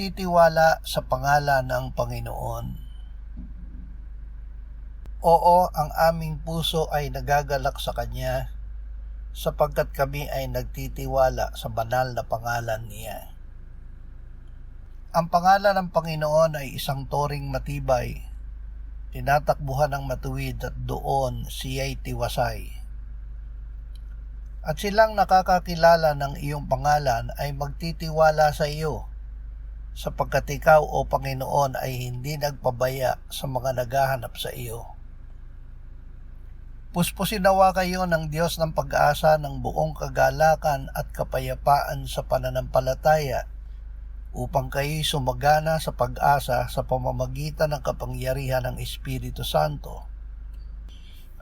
nagtitiwala sa pangalan ng Panginoon. Oo, ang aming puso ay nagagalak sa Kanya, sapagkat kami ay nagtitiwala sa banal na pangalan niya. Ang pangalan ng Panginoon ay isang toring matibay, tinatakbuhan ng matuwid at doon siya'y tiwasay. At silang nakakakilala ng iyong pangalan ay magtitiwala sa iyo, sapagkat ikaw o Panginoon ay hindi nagpabaya sa mga naghahanap sa iyo. Puspusin nawa kayo ng Diyos ng pag-asa ng buong kagalakan at kapayapaan sa pananampalataya, upang kayo'y sumagana sa pag-asa sa pamamagitan ng kapangyarihan ng Espiritu Santo.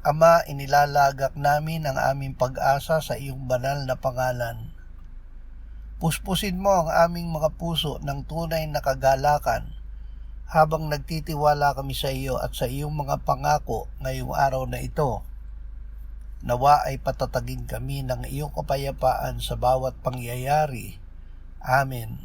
Ama, inilalagak namin ang aming pag-asa sa iyong banal na pangalan. Puspusin mo ang aming mga puso ng tunay na kagalakan habang nagtitiwala kami sa iyo at sa iyong mga pangako ngayong araw na ito. Nawa ay patatagin kami ng iyong kapayapaan sa bawat pangyayari. Amen.